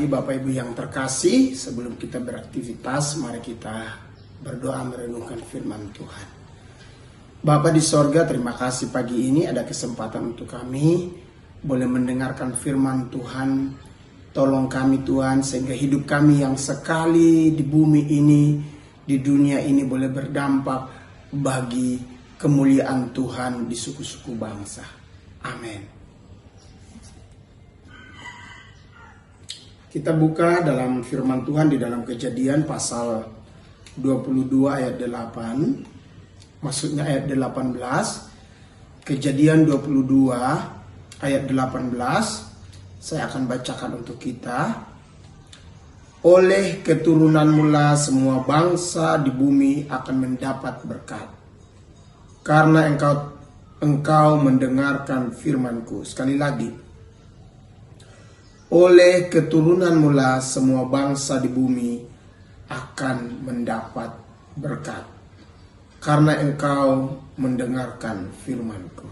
pagi Bapak Ibu yang terkasih, sebelum kita beraktivitas, mari kita berdoa merenungkan firman Tuhan. Bapa di sorga, terima kasih pagi ini ada kesempatan untuk kami boleh mendengarkan firman Tuhan. Tolong kami Tuhan, sehingga hidup kami yang sekali di bumi ini, di dunia ini boleh berdampak bagi kemuliaan Tuhan di suku-suku bangsa. Amin. Kita buka dalam firman Tuhan di dalam Kejadian pasal 22 ayat 8. Maksudnya ayat 18. Kejadian 22 ayat 18. Saya akan bacakan untuk kita. Oleh keturunan mula semua bangsa di bumi akan mendapat berkat. Karena engkau mendengarkan firman-Ku. Sekali lagi. Oleh keturunan mula semua bangsa di bumi akan mendapat berkat. Karena engkau mendengarkan firman-Ku.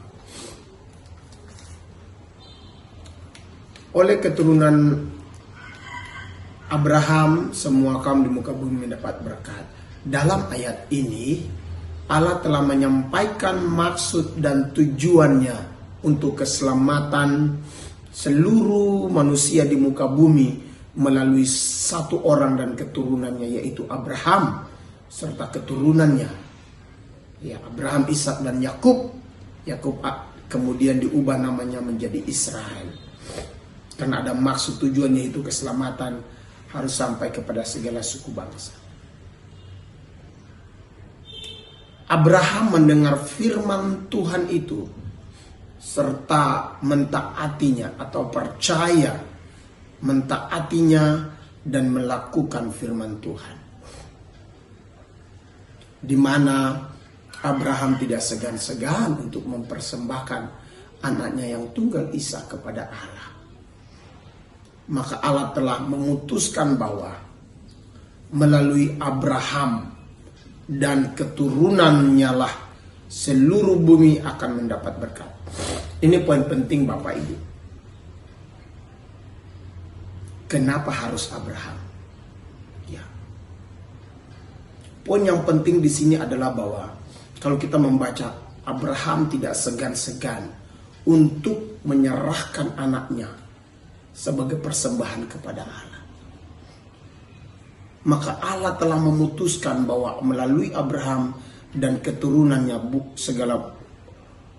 Oleh keturunan Abraham semua kaum di muka bumi mendapat berkat. Dalam ayat ini Allah telah menyampaikan maksud dan tujuannya untuk keselamatan seluruh manusia di muka bumi melalui satu orang dan keturunannya, yaitu Abraham serta keturunannya. Ya, Abraham, Ishak dan Yakub. Yakub kemudian diubah namanya menjadi Israel. Karena ada maksud tujuannya itu keselamatan harus sampai kepada segala suku bangsa. Abraham mendengar firman Tuhan itu serta mentaatinya atau percaya mentaatinya dan melakukan firman Tuhan. Di mana Abraham tidak segan-segan untuk mempersembahkan anaknya yang tunggal Ishak kepada Allah. Maka Allah telah memutuskan bahwa melalui Abraham dan keturunannya lah seluruh bumi akan mendapat berkat. Ini poin penting Bapak Ibu. Kenapa harus Abraham? Ya. Poin yang penting di sini adalah bahwa kalau kita membaca, Abraham tidak segan-segan untuk menyerahkan anaknya sebagai persembahan kepada Allah. Maka Allah telah memutuskan bahwa melalui Abraham dan keturunannya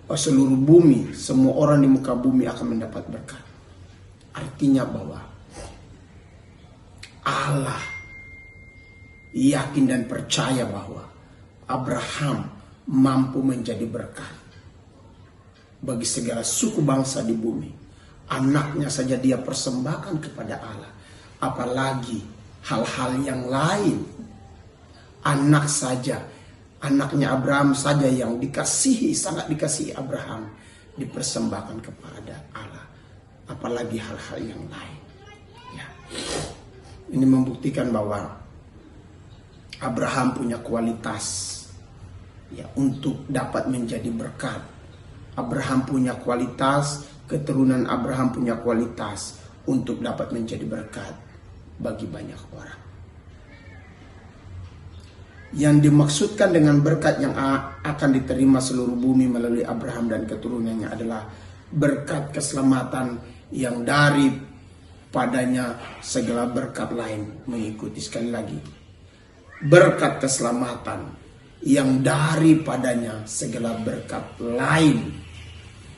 seluruh bumi, semua orang di muka bumi akan mendapat berkat. Artinya bahwa Allah yakin dan percaya bahwa Abraham mampu menjadi berkat bagi segala suku bangsa di bumi. Anaknya saja dia persembahkan kepada Allah, apalagi hal-hal yang lain. Anaknya Abraham saja yang sangat dikasihi Abraham, dipersembahkan kepada Allah, apalagi hal-hal yang lain. Ya. Ini membuktikan bahwa Abraham punya kualitas ya untuk dapat menjadi berkat. Abraham punya kualitas, keturunan Abraham punya kualitas untuk dapat menjadi berkat bagi banyak orang. Yang dimaksudkan dengan berkat yang akan diterima seluruh bumi melalui Abraham dan keturunannya adalah berkat keselamatan yang daripadanya segala berkat lain mengikuti. Sekali lagi, berkat keselamatan yang daripadanya segala berkat lain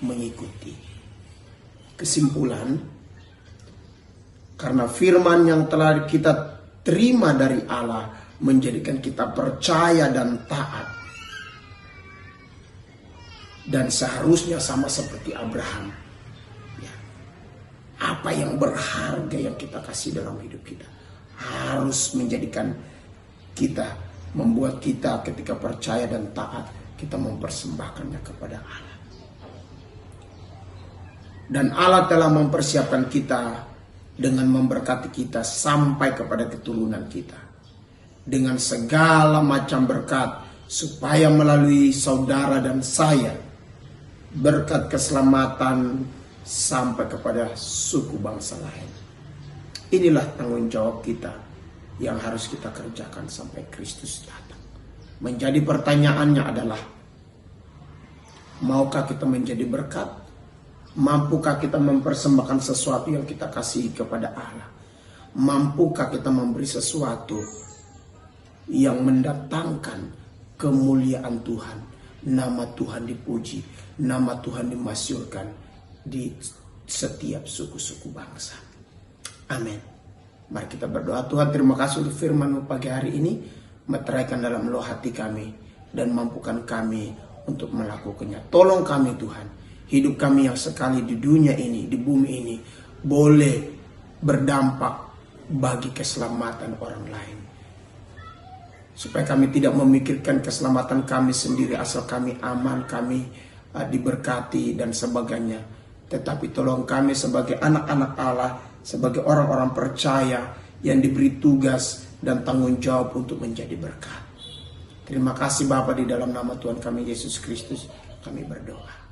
mengikuti. Kesimpulan, karena firman yang telah kita terima dari Allah menjadikan kita percaya dan taat. Dan seharusnya sama seperti Abraham. Ya. Apa yang berharga yang kita kasih dalam hidup kita harus menjadikan kita, membuat kita ketika percaya dan taat, kita mempersembahkannya kepada Allah. Dan Allah telah mempersiapkan kita dengan memberkati kita sampai kepada keturunan kita. Dengan segala macam berkat, supaya melalui saudara dan saya, berkat keselamatan sampai kepada suku bangsa lain. Inilah tanggung jawab kita yang harus kita kerjakan sampai Kristus datang. Menjadi pertanyaannya adalah, maukah kita menjadi berkat? Mampukah kita mempersembahkan sesuatu yang kita kasihi kepada Allah? Mampukah kita memberi sesuatu yang mendatangkan kemuliaan Tuhan? Nama Tuhan dipuji, nama Tuhan dimasyurkan di setiap suku-suku bangsa. Amin. Mari kita berdoa. Tuhan, terima kasih untuk firman-Mu pagi hari ini. Meteraikan dalam lubuk hati kami dan mampukan kami untuk melakukannya. Tolong kami Tuhan, hidup kami yang sekali di dunia ini, di bumi ini, boleh berdampak bagi keselamatan orang lain. Supaya kami tidak memikirkan keselamatan kami sendiri, asal kami aman, kami diberkati dan sebagainya. Tetapi tolong kami sebagai anak-anak Allah, sebagai orang-orang percaya yang diberi tugas dan tanggung jawab untuk menjadi berkat. Terima kasih Bapa, di dalam nama Tuhan kami Yesus Kristus kami berdoa.